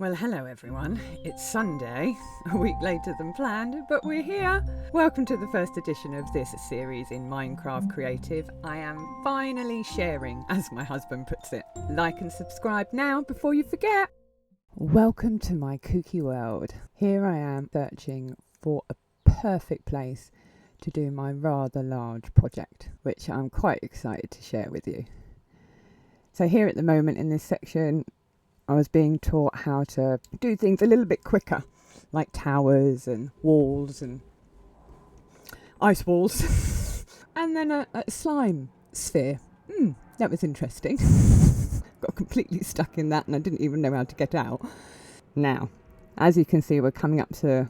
Well, hello everyone. It's Sunday, a week later than planned, but we're here. Welcome to the first edition of this series in Minecraft Creative. I am finally sharing, as my husband puts it. Like and subscribe now before you forget. Welcome to my kooky world. Here I am searching for a perfect place to do my rather large project, which I'm quite excited to share with you. So here at the moment in this section, I was being taught how to do things a little bit quicker, like towers and walls and ice walls, and then a slime sphere. That was interesting. Got completely stuck in that and I didn't even know how to get out. Now, as you can see, we're coming up to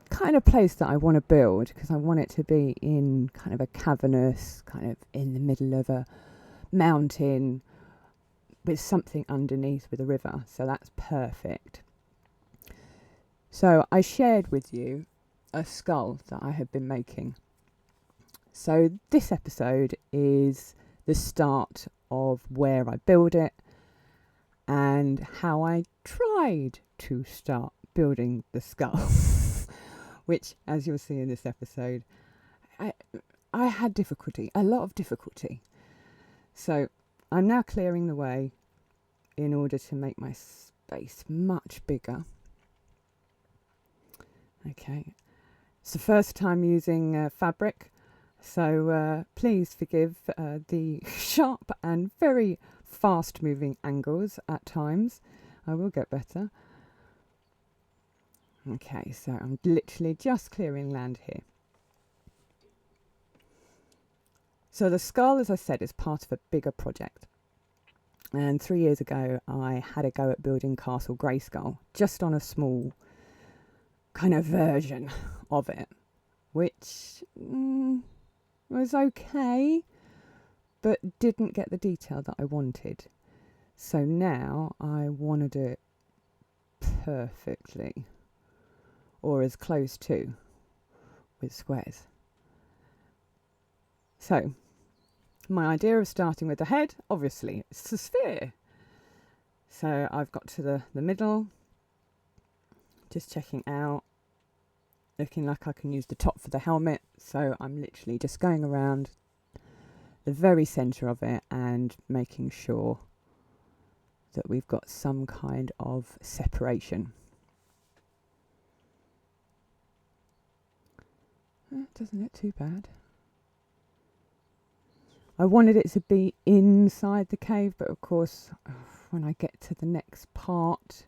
kind of place that I want to build, because I want it to be in kind of a cavernous, kind of in the middle of a mountain, with something underneath with a river, so that's perfect. So I shared with you a skull that I have been making. So this episode is the start of where I build it and how I tried to start building the skull, which, as you'll see in this episode, I had difficulty, a lot of difficulty. So I'm now clearing the way in order to make my space much bigger. Okay, it's the first time using fabric, so please forgive the sharp and very fast moving angles at times. I will get better. Okay, so I'm literally just clearing land here. So the skull, as I said, is part of a bigger project. And 3 years ago, I had a go at building Castle Greyskull, just on a small kind of version of it, which was okay, but didn't get the detail that I wanted. So now I want to do it perfectly, or as close to, with squares. So my idea of starting with the head, obviously, it's a sphere. So I've got to the middle, just checking out, looking like I can use the top for the helmet. So I'm literally just going around the very centre of it and making sure that we've got some kind of separation. Doesn't look too bad. I wanted it to be inside the cave, but of course, when I get to the next part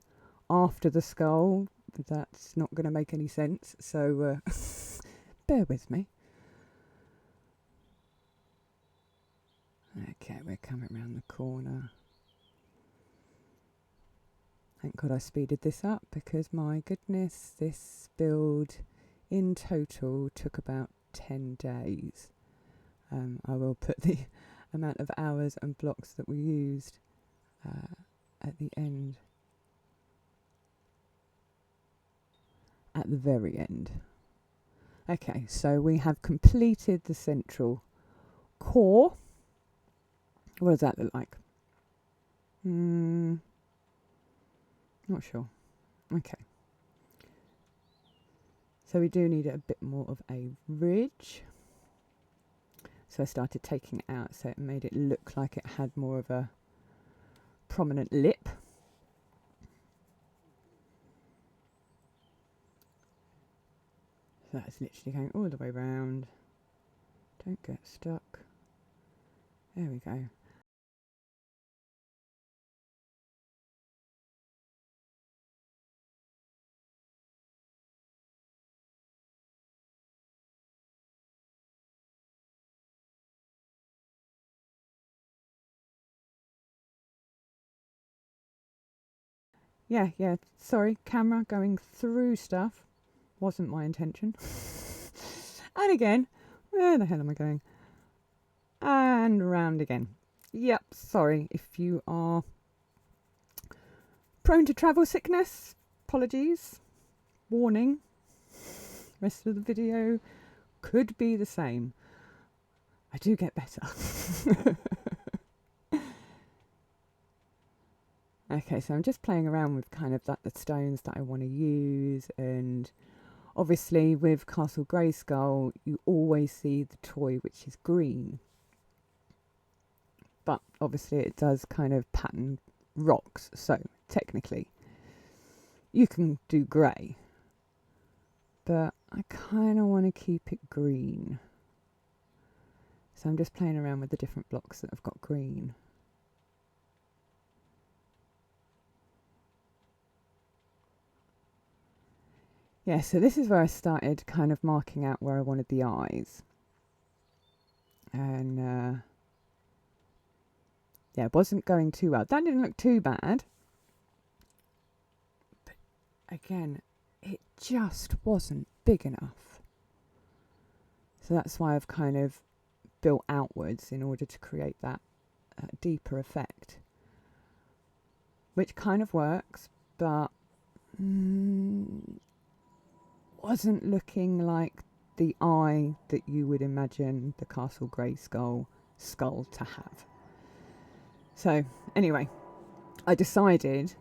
after the skull, that's not going to make any sense. So bear with me. Okay, we're coming around the corner. Thank God I speeded this up, because my goodness, this build in total took about 10 days. I will put the amount of hours and blocks that we used at the end, at the very end. Okay, so we have completed the central core. What does that look like? Not sure. Okay. So we do need a bit more of a ridge. So I started taking it out, so it made it look like it had more of a prominent lip. So that's literally going all the way round. Don't get stuck. There we go. Yeah, sorry, camera going through stuff. Wasn't my intention. And again, where the hell am I going? And round again. Yep, sorry if you are prone to travel sickness. Apologies. Warning. Rest of the video could be the same. I do get better. Okay, so I'm just playing around with kind of the stones that I want to use, and obviously with Castle Greyskull you always see the toy which is green, but obviously it does kind of pattern rocks, so technically you can do grey, but I kind of want to keep it green. So I'm just playing around with the different blocks that have got green. Yeah, so this is where I started kind of marking out where I wanted the eyes. And yeah, it wasn't going too well. That didn't look too bad. But again, it just wasn't big enough. So that's why I've kind of built outwards in order to create that deeper effect. Which kind of works, but wasn't looking like the eye that you would imagine the Castle Greyskull skull to have. So anyway, I decided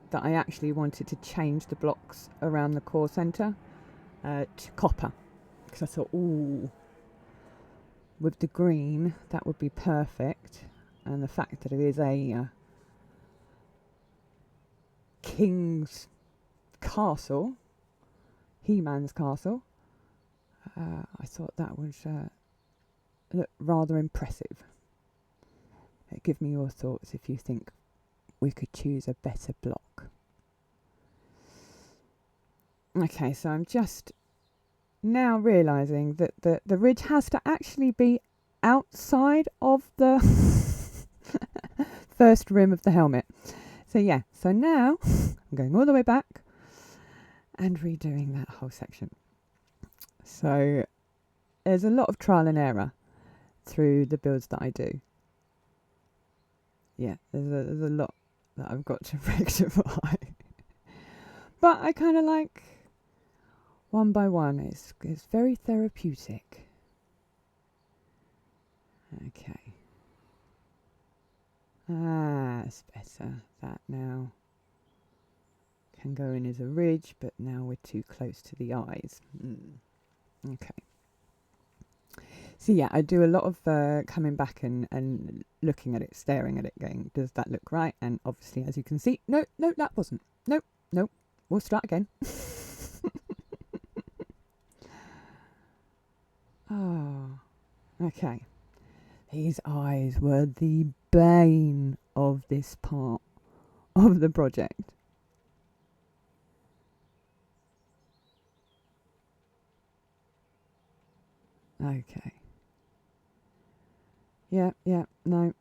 that I actually wanted to change the blocks around the core centre to copper, because I thought, ooh, with the green that would be perfect, and the fact that it is a king's castle, He-Man's castle, I thought that would look rather impressive. Give me your thoughts if you think we could choose a better block. Okay, so I'm just now realising that the ridge has to actually be outside of the first rim of the helmet. So yeah, so now I'm going all the way back and redoing that whole section. So there's a lot of trial and error through the builds that I do. Yeah, there's a lot that I've got to rectify. But I kind of like one by one. It's very therapeutic. Okay. It's better. That now can go in as a ridge, but now we're too close to the eyes. Okay. So yeah, I do a lot of coming back and looking at it, staring at it, going, does that look right? And obviously, as you can see, no, that wasn't. Nope. We'll start again. Oh, okay. These eyes were the bane of this part of the project. Okay. Yeah, no.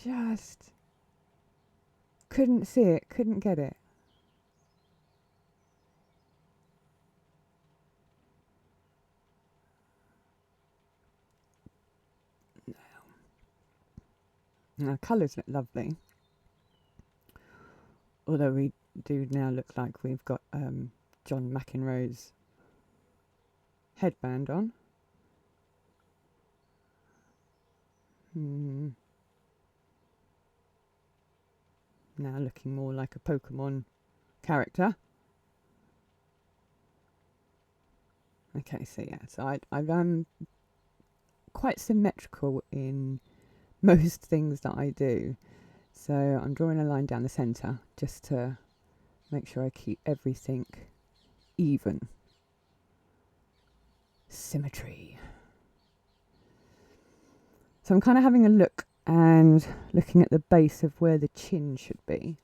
Just couldn't see it, couldn't get it. Now, colours look lovely. Although we do now look like we've got John McEnroe's headband on. Now looking more like a Pokemon character. Okay, so yeah, so I'm quite symmetrical in most things that I do. So I'm drawing a line down the centre just to make sure I keep everything even. Symmetry. So I'm kind of having a look and looking at the base of where the chin should be.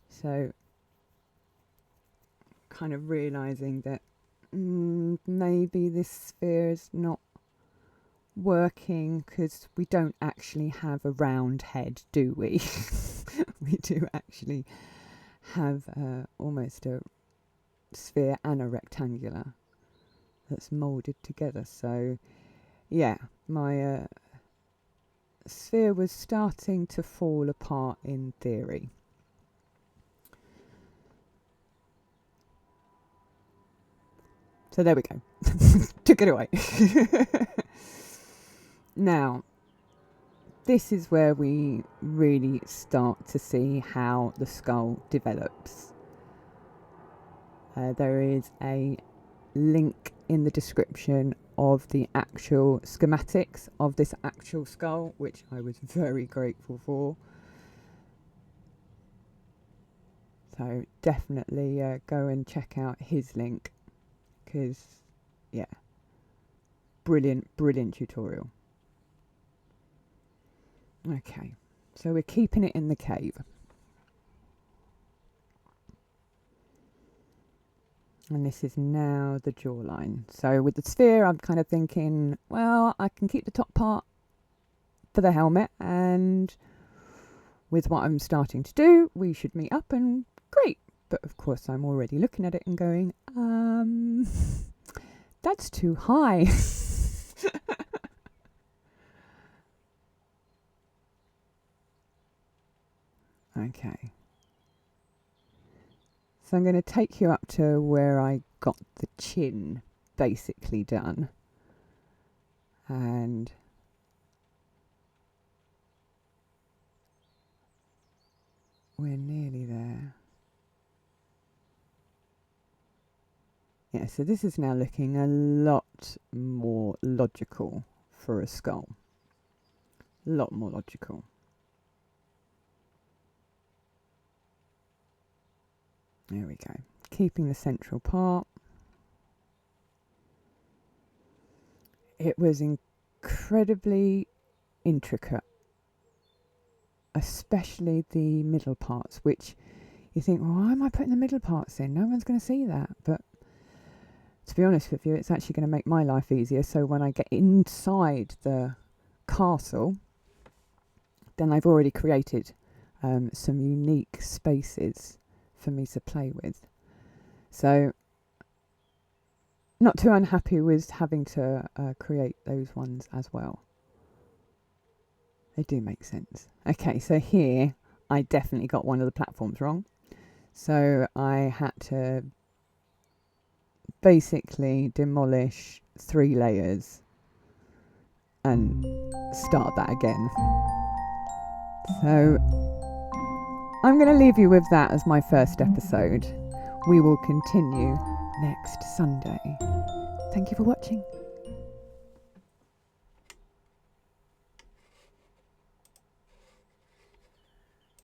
So kind of realising that maybe this sphere is not working because we don't actually have a round head, do we? We do actually have almost a sphere and a rectangular that's moulded together. So yeah, my sphere was starting to fall apart in theory. So there we go. Took it away. Now, this is where we really start to see how the skull develops. There is a link in the description of the actual schematics of this actual skull, which I was very grateful for. So definitely go and check out his link, because yeah, brilliant tutorial. Okay, so we're keeping it in the cave. And this is now the jawline. So with the sphere, I'm kind of thinking, well, I can keep the top part for the helmet, and with what I'm starting to do, we should meet up and great. But of course, I'm already looking at it and going, that's too high. Okay. So I'm going to take you up to where I got the chin basically done. And we're nearly there. Yeah, so this is now looking a lot more logical for a skull. A lot more logical. There we go. Keeping the central part. It was incredibly intricate, especially the middle parts, which you think, well, why am I putting the middle parts in? No one's going to see that. But to be honest with you, it's actually going to make my life easier. So when I get inside the castle, then I've already created some unique spaces for me to play with. So not too unhappy with having to create those ones as well. They do make sense. Okay, so here I definitely got one of the platforms wrong. So I had to basically demolish 3 layers and start that again. So I'm going to leave you with that as my first episode. We will continue next Sunday. Thank you for watching.